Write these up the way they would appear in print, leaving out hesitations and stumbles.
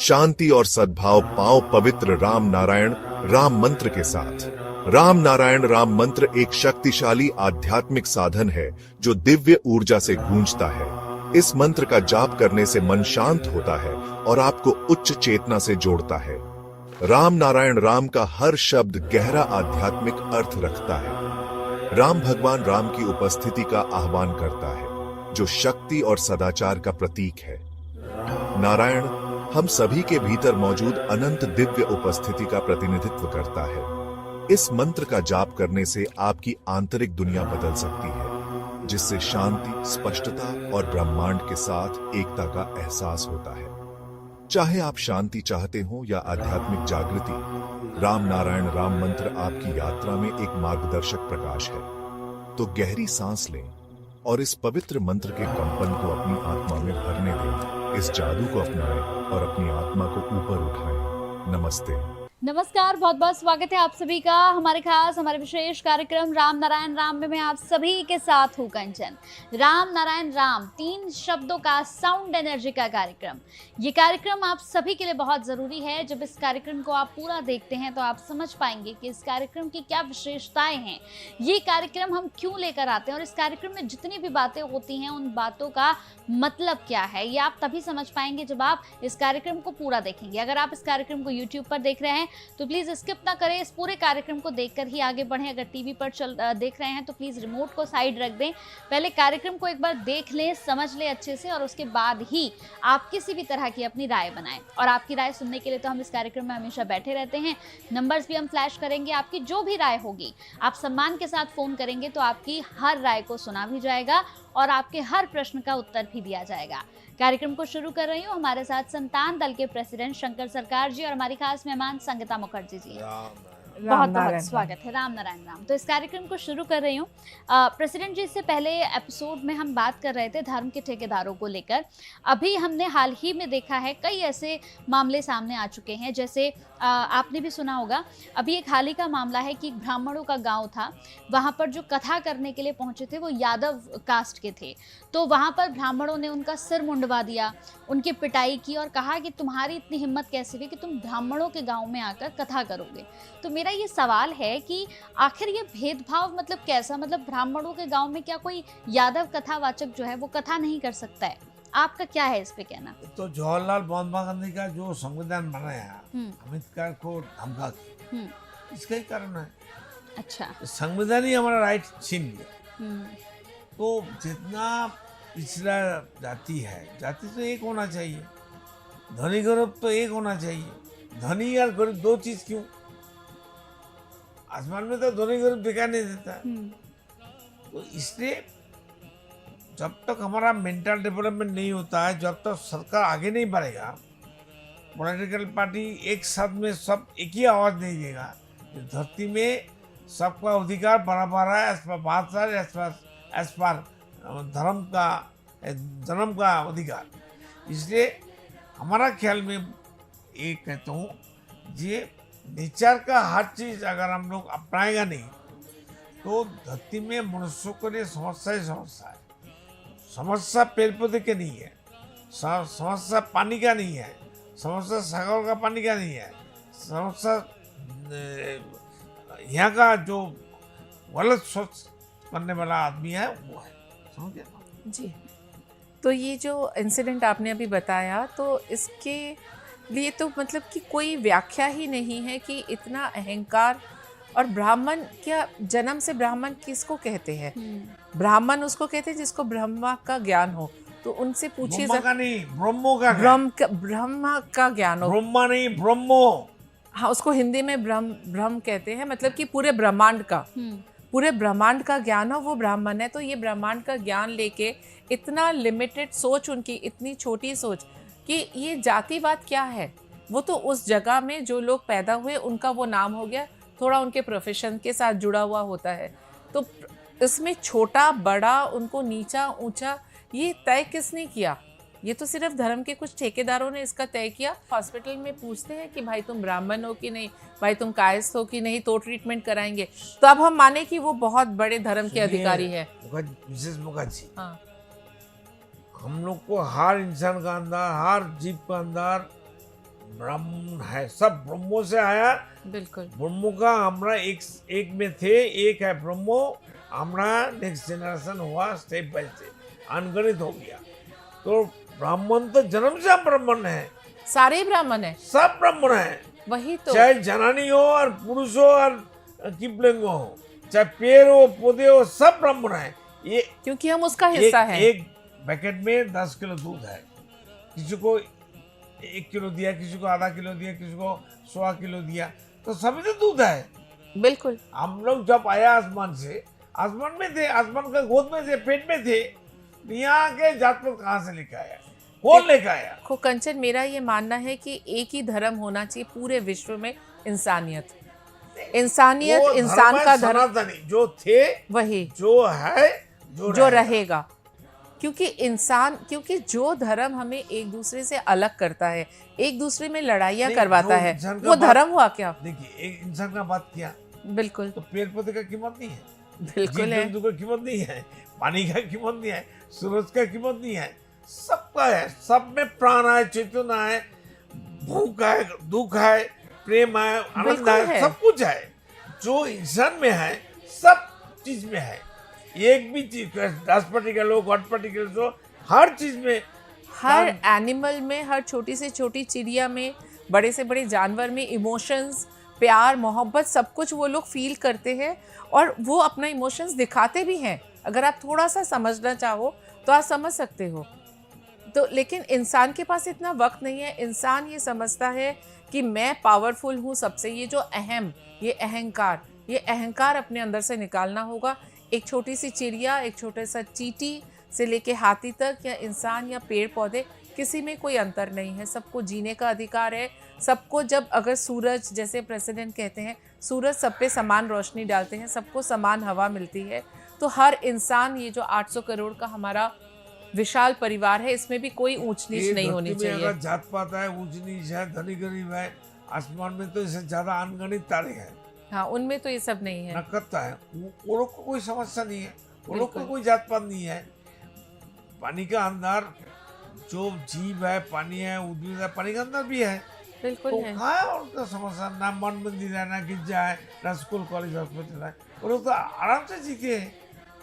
शांति और सद्भाव पाओ पवित्र राम नारायण राम मंत्र के साथ। राम नारायण राम मंत्र एक शक्तिशाली आध्यात्मिक साधन है जो दिव्य ऊर्जा से गूंजता है। इस मंत्र का जाप करने से मन शांत होता है और आपको उच्च चेतना से जोड़ता है। राम नारायण राम का हर शब्द गहरा आध्यात्मिक अर्थ रखता है। राम भगवान राम की उपस्थिति का आह्वान करता है, जो शक्ति और सदाचार का प्रतीक है। नारायण हम सभी के भीतर मौजूद अनंत दिव्य उपस्थिति का प्रतिनिधित्व करता है। इस मंत्र का जाप करने से आपकी आंतरिक दुनिया बदल सकती है, जिससे शांति, स्पष्टता और ब्रह्मांड के साथ एकता का एहसास होता है। चाहे आप शांति चाहते हो या आध्यात्मिक जागृति, राम नारायण राम मंत्र आपकी यात्रा में एक मार्गदर्शक प्रकाश है। तो गहरी सांस लें और इस पवित्र मंत्र के कंपन को अपनी आत्मा में भरने दें। इस जादू को अपनाएं और अपनी आत्मा को ऊपर उठाएं। नमस्ते। नमस्कार, बहुत बहुत स्वागत है आप सभी का हमारे विशेष कार्यक्रम राम नारायण राम में मैं आप सभी के साथ हूँ कंचन। राम नारायण राम 3 शब्दों का साउंड एनर्जी का कार्यक्रम। ये कार्यक्रम आप सभी के लिए बहुत ज़रूरी है। जब इस कार्यक्रम को आप पूरा देखते हैं तो आप समझ पाएंगे कि इस कार्यक्रम की क्या विशेषताएं हैं, ये कार्यक्रम हम क्यों लेकर आते हैं और इस कार्यक्रम में जितनी भी बातें होती हैं उन बातों का मतलब क्या है, ये आप तभी समझ पाएंगे जब आप इस कार्यक्रम को पूरा देखेंगे। अगर आप इस कार्यक्रम को YouTube पर देख रहे हैं तो प्लीज़ स्किप ना करें, इस पूरे कार्यक्रम को देखकर ही आगे बढ़ें। अगर टीवी पर देख रहे हैं तो प्लीज़ रिमोट को साइड रख दें, पहले कार्यक्रम को एक बार देख लें, समझ लें अच्छे से, और उसके बाद ही आप किसी भी तरह की अपनी राय बनाएं। और आपकी राय सुनने के लिए तो हम इस कार्यक्रम में हमेशा बैठे रहते हैं। नंबर्स भी हम फ्लैश करेंगे। आपकी जो भी राय होगी आप सम्मान के साथ फ़ोन करेंगे तो आपकी हर राय को सुना भी जाएगा और आपके हर प्रश्न का उत्तर भी दिया जाएगा। कार्यक्रम को शुरू कर रही हूँ। हमारे साथ संतान दल के प्रेसिडेंट शंकर सरकार जी और हमारी खास मेहमान संगीता मुखर्जी जी। बहुत बहुत स्वागत है। राम नारायण राम। तो इस कार्यक्रम को शुरू कर रही हूँ। प्रेसिडेंट जी, इससे पहले एपिसोड में हम बात कर रहे थे धर्म के ठेकेदारों को लेकर। अभी हमने हाल ही में देखा है कई ऐसे मामले सामने आ चुके हैं, जैसे आपने भी सुना होगा, अभी एक हाल ही का मामला है कि ब्राह्मणों का गांव था, वहाँ पर जो कथा करने के लिए पहुँचे थे वो यादव कास्ट के थे। तो वहाँ पर ब्राह्मणों ने उनका सिर मुंडवा दिया, उनकी पिटाई की और कहा कि तुम्हारी इतनी हिम्मत कैसे हुई कि तुम ब्राह्मणों के गाँव में आकर कथा करोगे। तो मेरा ये सवाल है कि आखिर ये भेदभाव मतलब कैसा, मतलब ब्राह्मणों के गांव में क्या कोई यादव कथावाचक जो है वो कथा नहीं कर सकता है? आपका क्या है इस पे कहना? तो जवाहरलाल महात्मा गांधी का जो संविधान बनाया अम्बेडकर को धमका के, इसका ही कारण है। अच्छा, संविधान ही हमारा राइट छीन लिया। तो जितना पिछड़ा जाति है, जाति तो एक होना चाहिए, धनी गरीब तो एक होना चाहिए। धनी या गरीब दो चीज क्यों? आसमान में तो धनी गरीब दिखाई नहीं देता। तो इसलिए जब तक हमारा मेंटल डेवलपमेंट नहीं होता है, जब तक सरकार आगे नहीं बढ़ेगा, पॉलिटिकल पार्टी एक साथ में सब एक ही आवाज नहीं देगा, धरती में सबका अधिकार बराबर है, एज पर भाषा, एज पर धर्म का जन्म का अधिकार। इसलिए हमारा ख्याल में ये कहता हूँ, ये नेचर का हर चीज अगर हम लोग अपनाएगा नहीं तो धरती में मनुष्यों के लिए समस्या ही समस्या है। समस्या पेड़ पौधे के नहीं है, समस्या पानी का नहीं है, समस्या सागर का पानी का नहीं है, समस्या यहाँ का जो गलत सोच करने वाला आदमी है वो है। समझे जी। तो ये जो इंसिडेंट आपने अभी बताया, तो इसके लिए तो मतलब कि कोई व्याख्या ही नहीं है कि इतना अहंकार। और ब्राह्मण, क्या जन्म से ब्राह्मण किसको कहते हैं? ब्राह्मण उसको कहते हैं जिसको ब्रह्मा का ज्ञान हो। तो उनसे पूछिए, ब्रह्मा का नहीं, ब्रह्मा का ज्ञान हो। ब्रह्मा नहीं, ब्रह्मो। हाँ, उसको हिंदी में ब्रह्म कहते हैं, मतलब कि पूरे ब्रह्मांड का ज्ञान हो, वो ब्राह्मण है। तो ये ब्रह्मांड का ज्ञान लेके इतना लिमिटेड सोच, उनकी इतनी छोटी सोच कि ये जातिवाद क्या है। वो तो उस जगह में जो लोग पैदा हुए उनका वो नाम हो गया, थोड़ा उनके प्रोफेशन के साथ जुड़ा हुआ होता है। तो इसमें छोटा बड़ा, उनको नीचा ऊंचा, ये तय किसने किया? ये तो सिर्फ धर्म के कुछ ठेकेदारों ने इसका तय किया। हॉस्पिटल में पूछते हैं कि भाई तुम ब्राह्मण हो कि नहीं, भाई तुम कायस्थ हो कि नहीं, तो ट्रीटमेंट कराएंगे। तो अब हम माने कि वो बहुत बड़े धर्म के अधिकारी है। मिसेस मुखर्जी, हाँ, हम लोग को हर इंसान का अंदर, हर जीव का अंदर ब्रह्म है, सब ब्रह्मो से आया। बिल्कुल ब्रह्मो का हमरा एक में थे, एक है ब्रह्मो, हमरा नेक्स्ट जनरेशन हुआ स्टेप बाय स्टेप, अनगणित हो गया। तो ब्राह्मण तो जन्म से हम ब्राह्मण है, सारे ही ब्राह्मण है, सब ब्राह्मण है, वही तो। चाहे जनानी हो और पुरुष हो और किपलिंग हो, चाहे पेड़ हो पौधे हो, सब ब्राह्मण है। ये क्योंकि हम उसका हिस्सा हैं। एक पैकेट में 10 किलो दूध है, किसी को 1 किलो दिया, किसी को आधा किलो दिया, किसी को 1.25 किलो दिया, तो सभी तो दूध है। बिल्कुल। हम लोग जब आया आसमान से, आसमान में थे, आसमान का गोद में थे, पेट में थे, यहाँ के जात पात कहाँ से लेके आया, कौन लेके आया? को कंचन, मेरा ये मानना है कि एक ही धर्म होना चाहिए पूरे विश्व में, इंसानियत। इंसानियत, वो इंसान है का धर्म, सनातनी, जो थे, वही जो है, जो रहेगा। क्योंकि जो धर्म हमें एक दूसरे से अलग करता है, एक दूसरे में लड़ाइयाँ नहीं, करवाता जो है, इंसान का वो बात- धर्म हुआ क्या? देखिए, एक इंसान का बात किया बिल्कुल तो पेड़ पौधे का कीमत नहीं है, बिल्कुल जीव है। जंतु का कीमत नहीं है, पानी का कीमत नहीं है, सूरज का कीमत नहीं है, सबका है। सब में प्राण है, चेतना है, भूख है, दुख है, प्रेम है, आनंद बिल्कुल है, है। सब कुछ है। जो इंसान में है, सब चीज में है। एक भी चीज, 10 पार्टिकल हो, 8 पार्टिकल हो, हर चीज में, हर एनिमल में, हर छोटी से छोटी चिड़िया में, बड़े से बड़े जानवर में इमोशंस, प्यार, मोहब्बत, सब कुछ वो लोग फील करते हैं और वो अपना इमोशंस दिखाते भी हैं। अगर आप थोड़ा सा समझना चाहो तो आप समझ सकते हो। तो लेकिन इंसान के पास इतना वक्त नहीं है। इंसान ये समझता है कि मैं पावरफुल हूँ सबसे। ये जो ये अहंकार अपने अंदर से निकालना होगा। एक छोटी सी चिड़िया, एक छोटे सा चींटी से लेके हाथी तक, या इंसान या पेड़ पौधे, किसी में कोई अंतर नहीं है। सबको जीने का अधिकार है। सबको, जब अगर सूरज, जैसे प्रेसिडेंट कहते हैं, सूरज सब पे समान रोशनी डालते हैं, सबको समान हवा मिलती है, तो हर इंसान, ये जो 800 करोड़ का हमारा विशाल परिवार है, इसमें भी कोई ऊंच नीच ये नहीं होनी धरती में चाहिए। अगर जात पात है, ऊंच नीच है, धनी गरीब है, आसमान में तो इससे ज्यादा अनगणित तारे हैं, हाँ, उनमें तो ये सब नहीं है। नकता है। वो लोग को कोई समस्या नहीं है, वो लोग को बिल्कुल। कोई जात पात नहीं है। पानी का अंदर जो जीव है, पानी है, उद्भिद है, पानी के अंदर भी है, बिल्कुल तो है। कहाँ है उनका समस्या? ना मन मंदिर है, ना गिरजा है, ना स्कूल कॉलेज हॉस्पिटल है। वो लोग तो आराम से जीते हैं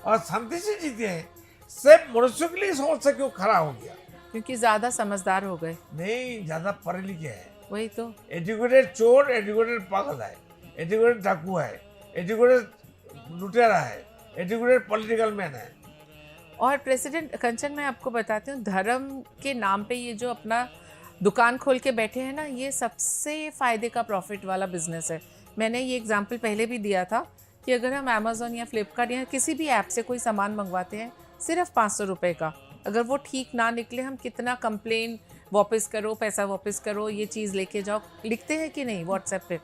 और शांति से जीते हैं। सिर्फ मनुष्य के लिए समस्या क्यों खड़ा हो गया? क्योंकि ज्यादा समझदार हो गए, नहीं, ज्यादा पढ़े लिखे हैं। वही तो। एजुकेटेड चोर, एजुकेटेड पागल है, एजुकेटेड डाकू है, एजुकेटेड लुटेरा है, एजुकेटेड पॉलिटिकल मैन है। और प्रेसिडेंट कंचन, मैं आपको बताती हूँ, धर्म के नाम पे ये जो अपना दुकान खोल के बैठे हैं ना, ये सबसे फ़ायदे का प्रॉफिट वाला बिजनेस है। मैंने ये एग्जांपल पहले भी दिया था कि अगर हम अमेज़ॉन या फ्लिपकार्ट या किसी भी ऐप से कोई सामान मंगवाते हैं, सिर्फ 500 रुपये का, अगर वो ठीक ना निकले, हम कितना कंप्लेन, वापस करो, पैसा वापस करो, ये चीज़ लेके जाओ, लिखते हैं कि नहीं व्हाट्सएप पे।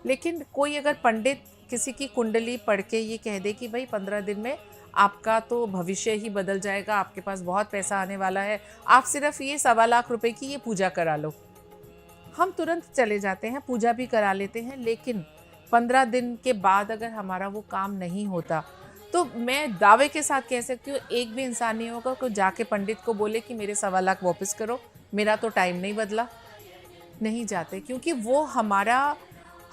लेकिन कोई अगर पंडित किसी की कुंडली पढ़ के ये कह दे कि भाई 15 दिन में आपका तो भविष्य ही बदल जाएगा, आपके पास बहुत पैसा आने वाला है, आप सिर्फ ये 1.25 लाख रुपए की ये पूजा करा लो, हम तुरंत चले जाते हैं, पूजा भी करा लेते हैं। लेकिन 15 दिन के बाद अगर हमारा वो काम नहीं होता, तो मैं दावे के साथ कह सकती हूँ, एक भी इंसान नहीं होगा कि जाके पंडित को बोले कि मेरे 1.25 लाख वापस करो, मेरा तो टाइम नहीं बदला। नहीं जाते, क्योंकि वो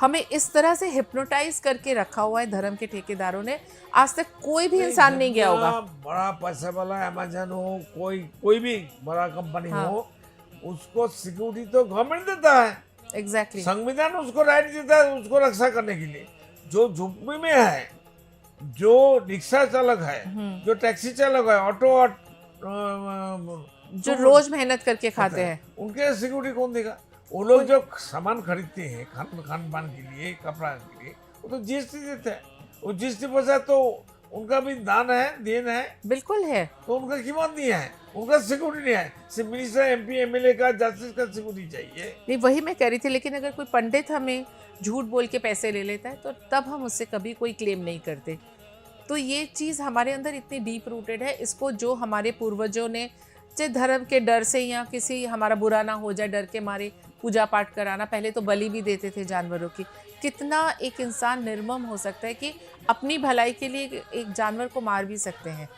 हमें इस तरह से हिप्नोटाइज करके रखा हुआ है धर्म के ठेकेदारों ने। आज तक कोई भी इंसान नहीं गया होगा। बड़ा पैसा वाला अमेजन हो, कोई भी बड़ा कंपनी हाँ। हो, उसको सिक्योरिटी तो गवर्नमेंट देता है। एग्जैक्टली। संविधान उसको राइट देता है उसको रक्षा करने के लिए। जो झुग्गी में है, जो रिक्शा चालक है, जो टैक्सी चालक है, ऑटो जो रोज मेहनत करके खाते हैं, उनके सिक्योरिटी कौन देगा? वो लोग जो सामान खरीदते हैं खान पान के लिए, कपड़ा के लिए, वो तो जीएसटी देते हैं। वो जीएसटी पैसा तो उनका भी दान है, देन है, बिल्कुल है। तो उनका कीमत नहीं है, उनका सिक्योरिटी नहीं है। सिर्फ मिनिस्टर, एमपी, एमएलए का, जस्टिस का सिक्योरिटी चाहिए। नहीं, वही मैं कह रही थी। लेकिन अगर कोई पंडित हमें झूठ बोल के पैसे ले लेता है, तो तब हम उससे कभी कोई क्लेम नहीं करते। तो ये चीज़ हमारे अंदर इतनी डीप रूटेड है। इसको जो हमारे पूर्वजों ने, चाहे धर्म के डर से या किसी हमारा बुरा ना हो जाए डर के मारे, पूजा पाठ कराना, पहले तो बलि भी देते थे जानवरों की। कितना एक इंसान निर्मम हो सकता है कि अपनी भलाई के लिए एक जानवर को मार भी सकते हैं।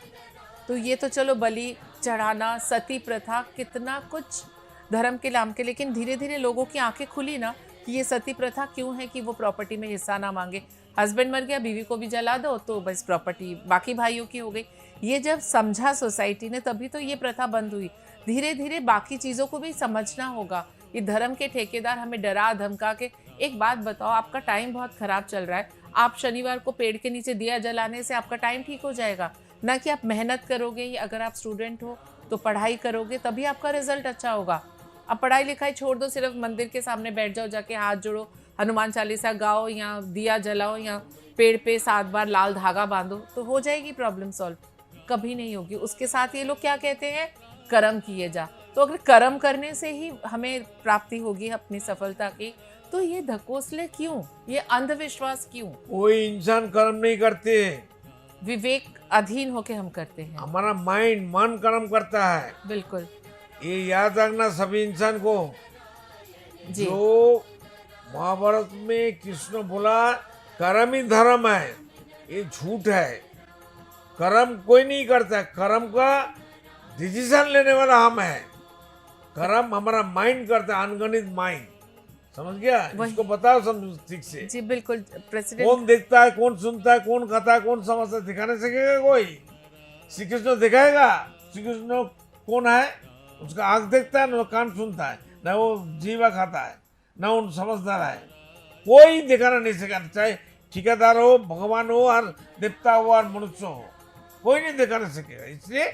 तो ये तो चलो बलि चढ़ाना, सती प्रथा, कितना कुछ धर्म के नाम के, लेकिन धीरे धीरे लोगों की आंखें खुली ना कि ये सती प्रथा क्यों है कि वो प्रॉपर्टी में हिस्सा ना मांगे। हस्बैंड मर गया, बीवी को भी जला दो तो बस प्रॉपर्टी बाकी भाइयों की हो गई। ये जब समझा सोसाइटी ने तभी तो ये प्रथा बंद हुई। धीरे धीरे बाकी चीज़ों को भी समझना होगा। ये धर्म के ठेकेदार हमें डरा धमका के, एक बात बताओ, आपका टाइम बहुत खराब चल रहा है, आप शनिवार को पेड़ के नीचे दिया जलाने से आपका टाइम ठीक हो जाएगा? ना कि आप मेहनत करोगे, अगर आप स्टूडेंट हो तो पढ़ाई करोगे तभी आपका रिजल्ट अच्छा होगा। अब पढ़ाई लिखाई छोड़ दो, सिर्फ मंदिर के सामने बैठ जाओ, जाके हाथ जोड़ो, हनुमान चालीसा गाओ या दिया जलाओ या पेड़ पे 7 बार लाल धागा बांधो तो हो जाएगी प्रॉब्लम सॉल्व? कभी नहीं होगी। उसके साथ ये लोग क्या कहते हैं, कर्म किए जा। तो अगर कर्म करने से ही हमें प्राप्ति होगी अपनी सफलता की, तो ये धकोसले क्यों, ये अंधविश्वास क्यों? कोई इंसान कर्म नहीं करते, विवेक अधीन होके हम करते हैं। हमारा माइंड मन कर्म करता है। बिल्कुल ये याद रखना सभी इंसान को। जी। जो महाभारत में कृष्ण बोला कर्म ही धर्म है, ये झूठ है। कर्म कोई नहीं करता, कर्म का डिसीजन लेने वाला हम है। कर्म हमारा माइंड करता है, अनगणित माइंड। समझ गया? इसको बताओ समझ ठीक से। जी बिल्कुल प्रेसिडेंट। कौन देखता है, कौन सुनता है, कौन खाता है, कौन समझता है, दिखाने सकेगा कोई? श्री कृष्ण दिखाएगा? श्री कृष्ण कौन है? उसका आंख देखता है, ना कान सुनता है, ना वो जीवा खाता है, ना उन समझदार है। कोई दिखाना नहीं सका, चाहे ठेकेदार हो, भगवान हो, और देवता हो, और मनुष्य हो, कोई नहीं दिखाना सकेगा। इसलिए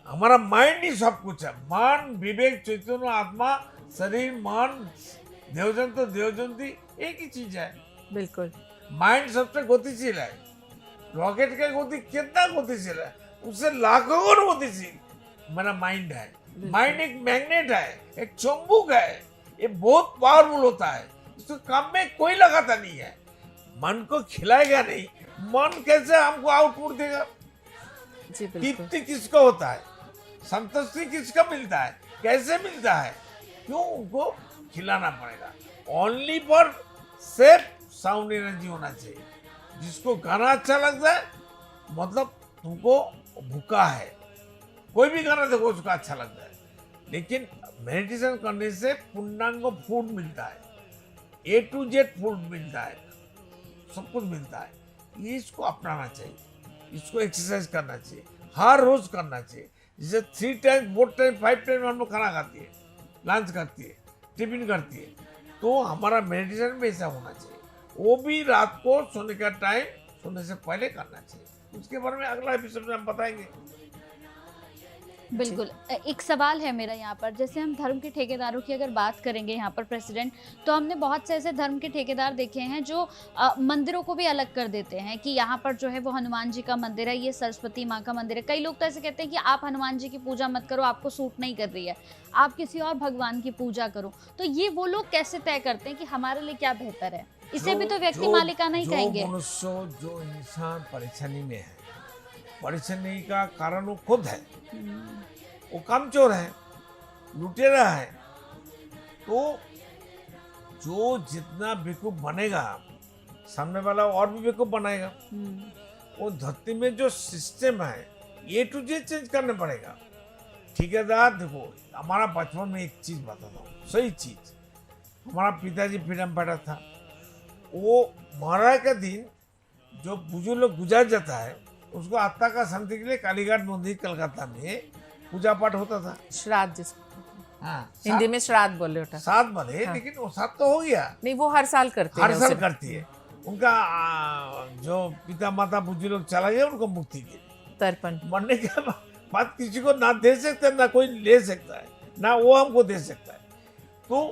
हमारा माइंड ही सब कुछ है। मन, विवेक, चैतन्य, आत्मा, शरीर, मन, देवजंतु देवजंती एक ही चीज है। बिल्कुल माइंड सबसे गतिशील है। रॉकेट का गति कितना गतिशील है, उससे लाखों गुण गतिशील मेरा माइंड है। माइंड एक मैग्नेट है, एक चुंबक है, ये बहुत पावरफुल होता है। इसको काम में कोई लगाता नहीं है। मन को खिलाएगा नहीं, मन कैसे हमको आउटपुट देगा? जी बिल्कुल। तृप्ति किसको होता है, संतुष्टि किसका मिलता है, कैसे मिलता है? क्यों? उनको खिलाना पड़ेगा। Only for safe sound energy होना चाहिए। जिसको गाना अच्छा लगता है मतलब तुमको भूखा है। कोई भी गाना देखो उसका अच्छा लगता है, लेकिन मेडिटेशन करने से पूर्णांग फूड मिलता है, A to Z फूड मिलता है, सब कुछ मिलता है। ये इसको अपनाना चाहिए, इसको एक्सरसाइज करना चाहिए, हर रोज करना चाहिए। जैसे 3 टाइम 4 टाइम 5 टाइम हम लोग खाना खाती है, लंच करती है, टिफिन करती है, तो हमारा मेडिटेशन भी ऐसा होना चाहिए। वो भी रात को सोने का टाइम, सोने से पहले करना चाहिए। उसके बारे में अगला एपिसोड में हम बताएंगे। बिल्कुल। एक सवाल है मेरा यहाँ पर, जैसे हम धर्म के ठेकेदारों की अगर बात करेंगे यहाँ पर प्रेसिडेंट, तो हमने बहुत से ऐसे धर्म के ठेकेदार देखे हैं जो मंदिरों को भी अलग कर देते हैं कि यहाँ पर जो है वो हनुमान जी का मंदिर है, ये सरस्वती माँ का मंदिर है। कई लोग तो ऐसे कहते हैं कि आप हनुमान जी की पूजा मत करो, आपको सूट नहीं कर रही है, आप किसी और भगवान की पूजा करो। तो ये वो लोग कैसे तय करते हैं कि हमारे लिए क्या बेहतर है? इसे भी तो व्यक्ति मालिकाना ही कहेंगे। मनुष्य, जो इंसान परेशानी में है, परेशानी का कारण वो खुद है। वो कामचोर है, लुटेरा है। तो जो जितना बेवकूफ बनेगा, सामने वाला और भी बेवकूफ बनाएगा। वो धरती में जो सिस्टम है, A to Z चेंज करने पड़ेगा। ठेकेदार देखो, हमारा बचपन में एक चीज बताता हूँ, सही चीज। हमारा पिताजी फ्रीडम फाइटर था। वो महाराज का दिन जो बुजुर्ग लोग गुजर जाता है, उसको आत्मा का शांति के लिए कालीघाट मंदिर कलकत्ता में पूजा पाठ होता था। श्राद्ध जिसको हाँ, हिंदी में श्राद्ध बोले होता। 7 बने, हाँ। लेकिन वो 7 तो हो गया। नहीं, वो हर साल करते हर हैं साल उसे। करती है। उनका जो पिता माता बुजुर्ग लोग चला गया, उनको मुक्ति की। तर्पण। मरने के बाद किसी को ना दे सकते, ना कोई ले सकता है, ना वो हमको दे सकता है। तो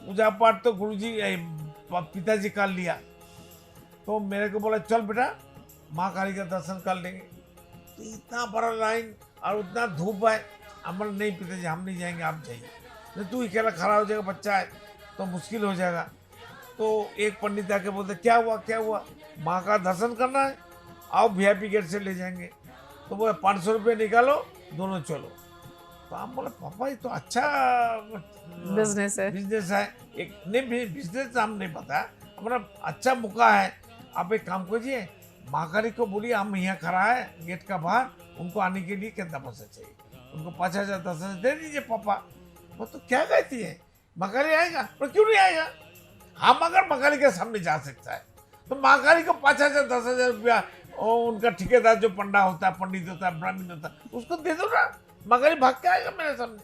पूजा पाठ तो गुरुजी पिताजी कर लिया। तो मेरे को बोला चल बेटा माँ काली का दर्शन कर लेंगे। तो इतना बड़ा लाइन और उतना धूप है। अमर नहीं पिताजी, हम नहीं जाएंगे, आप जाइए। नहीं, तू अकेला खड़ा हो जाएगा, बच्चा है तो मुश्किल हो जाएगा। तो एक पंडित आके बोलते क्या हुआ क्या हुआ? माँ का दर्शन करना है, आओ VIP गेट से ले जाएंगे। तो बोले 500 रुपये निकालो, दोनों चलो। तो हम बोले पापा ये तो अच्छा बिजनेस है। बिजनेस है। एक नहीं, बिजनेस हम नहीं पता, हमारा अच्छा मौका है। आप एक काम कीजिए, माँ काली को बोलिए हम यहाँ खड़ा है गेट का बाहर, उनको आने के लिए कितना पैसा चाहिए, उनको 5000 10,000 दे दीजिए पापा। वो तो क्या कहती है, महाकाली आएगा, पर क्यों नहीं आएगा? हम अगर महाकाली के सामने जा सकता है तो महाकाली को 5,000 10,000 रुपया उनका ठेकेदार जो पंडा होता है, पंडित होता है, ब्राह्मण होता है, उसको दे दो ना, महाकाली भाग के आएगा मेरे सामने,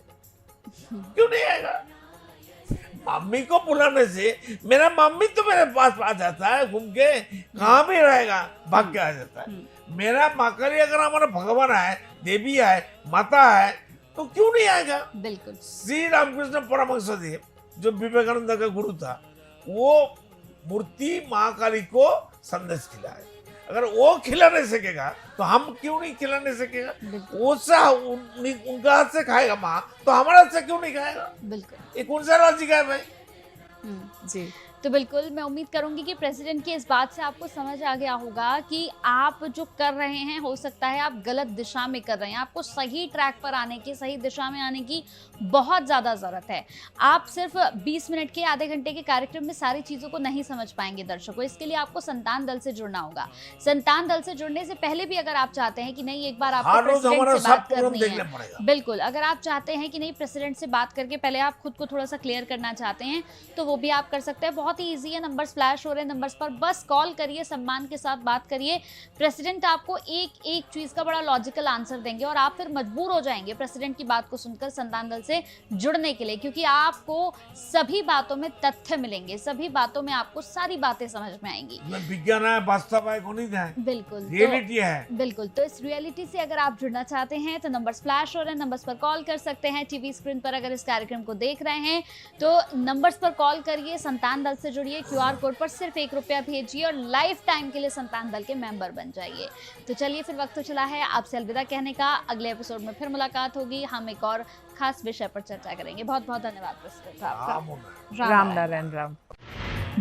क्यों नहीं आएगा? मम्मी को बुलाने से मेरा मम्मी तो मेरे पास आ जाता है, घूम के कहाँ भी रहेगा, भाग के आ जाता है। मेरा महाकाली अगर हमारा भगवान है, देवी है, माता है, तो क्यों नहीं आएगा? बिल्कुल। श्री रामकृष्ण परमहंस देव जो विवेकानंद का गुरु था, वो मूर्ति महाकाली को संदेश खिलाए। अगर वो खिला नहीं सकेगा तो हम क्यों नहीं खिला नहीं सकेगा? वो उनका हाथ से खाएगा माँ, तो हमारा हाथ से क्यों नहीं खाएगा? बिल्कुल। ये कौन सा लॉजिक है भाई? जी, तो बिल्कुल मैं उम्मीद करूंगी कि प्रेसिडेंट की इस बात से आपको समझ आ गया होगा कि आप जो कर रहे हैं हो सकता है आप गलत दिशा में कर रहे हैं। आपको सही ट्रैक पर आने की, सही दिशा में आने की बहुत ज़्यादा ज़रूरत है। आप सिर्फ 20 मिनट के, आधे घंटे के कार्यक्रम में सारी चीज़ों को नहीं समझ पाएंगे दर्शकों। इसके लिए आपको संतान दल से जुड़ना होगा। संतान दल से जुड़ने से पहले भी अगर आप चाहते हैं कि नहीं एक बार आपको प्रेसिडेंट से बात करनी है, बिल्कुल, अगर आप चाहते हैं कि नहीं प्रेसिडेंट से बात करके पहले आप खुद को थोड़ा सा क्लियर करना चाहते हैं तो वो भी आप कर सकते हैं। बहुत ही ईजी है, नंबर्स फ्लैश हो रहे हैं, नंबर्स पर बस कॉल करिए, सम्मान के साथ बात करिए। प्रेसिडेंट आपको एक एक चीज का बड़ा लॉजिकल आंसर देंगे और आप फिर मजबूर हो जाएंगे प्रेसिडेंट की बात को सुनकर संतान दल से जुड़ने के लिए, क्योंकि आपको सभी बातों में तथ्य मिलेंगे, सभी बातों में आपको सारी बातें समझ में आएंगी। विज्ञान है, वास्तव है, गणित है, बिल्कुल रियलिटी है। बिल्कुल, तो इस रियलिटी से अगर आप जुड़ना चाहते हैं तो नंबर्स फ्लैश हो रहे हैं, नंबर्स पर कॉल कर सकते हैं। टीवी स्क्रीन पर अगर इस कार्यक्रम को देख रहे हैं तो नंबर्स पर कॉल करिए, संतान दल से जुड़िए, QR कोड पर सिर्फ 1 रुपया भेजिए और लाइफ टाइम के लिए संतान दल के मेंबर बन जाइए। तो चलिए फिर वक्त तो चला है आपसे अलविदा कहने का। अगले एपिसोड में फिर मुलाकात होगी, हम एक और खास विषय पर चर्चा करेंगे। बहुत बहुत धन्यवाद प्रेसिडेंट आपका। राम नारायण राम।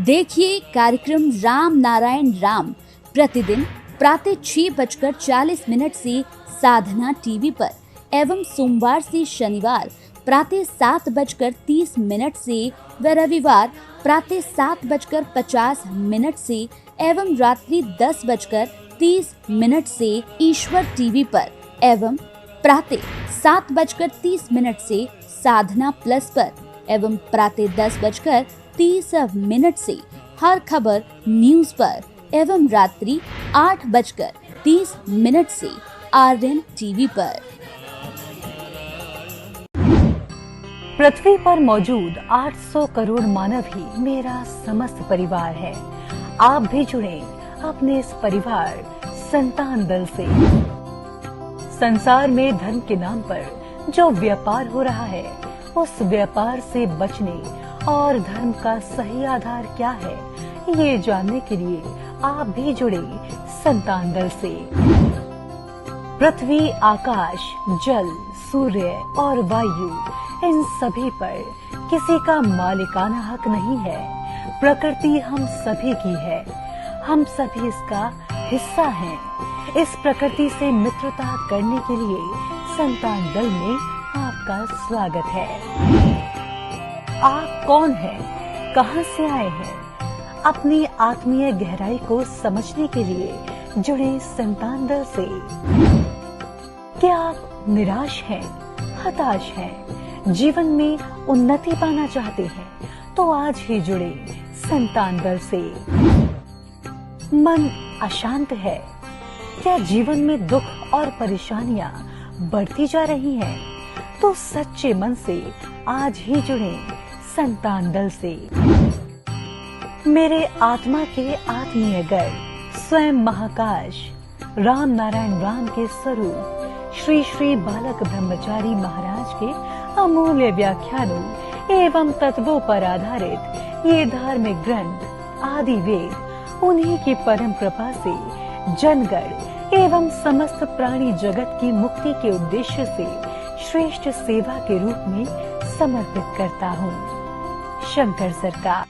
देखिए कार्यक्रम राम नारायण राम प्रतिदिन प्रातः 6:40 से साधना टीवी पर एवं सोमवार से शनिवार प्रातः 7:30 से व रविवार प्रातः 7:50 से एवं रात्रि 10:30 से ईश्वर टीवी पर एवं प्रातः 7:30 से साधना प्लस पर एवं प्रातः 10:30 से हर खबर न्यूज पर एवं रात्रि 8:30 से RN टीवी पर। पृथ्वी पर मौजूद 800 करोड़ मानव ही मेरा समस्त परिवार है। आप भी जुड़े अपने इस परिवार संतान दल से। संसार में धर्म के नाम पर जो व्यापार हो रहा है, उस व्यापार से बचने और धर्म का सही आधार क्या है, ये जानने के लिए आप भी जुड़े संतान दल से। पृथ्वी, आकाश, जल, सूर्य और वायु, इन सभी पर किसी का मालिकाना हक नहीं है। प्रकृति हम सभी की है, हम सभी इसका हिस्सा हैं। इस प्रकृति से मित्रता करने के लिए संतान दल में आपका स्वागत है। आप कौन हैं? कहां से आए हैं? अपनी आत्मीय गहराई को समझने के लिए जुड़े संतान दल से। क्या आप निराश हैं, हताश हैं, जीवन में उन्नति पाना चाहते हैं, तो आज ही जुड़े संतान दल से। मन अशांत है, क्या जीवन में दुख और परेशानियां बढ़ती जा रही हैं, तो सच्चे मन से आज ही जुड़े संतान दल से। मेरे आत्मा के आत्मीय गर्व स्वयं महाकाश राम नारायण राम के स्वरूप श्री श्री बालक ब्रह्मचारी महाराज के अमूल्य व्याख्यानों एवं तत्वों पर आधारित ये धार्मिक ग्रंथ आदि वेद उन्हीं की परम कृपा से जनगण एवं समस्त प्राणी जगत की मुक्ति के उद्देश्य से श्रेष्ठ सेवा के रूप में समर्पित करता हूँ। शंकर सरकार।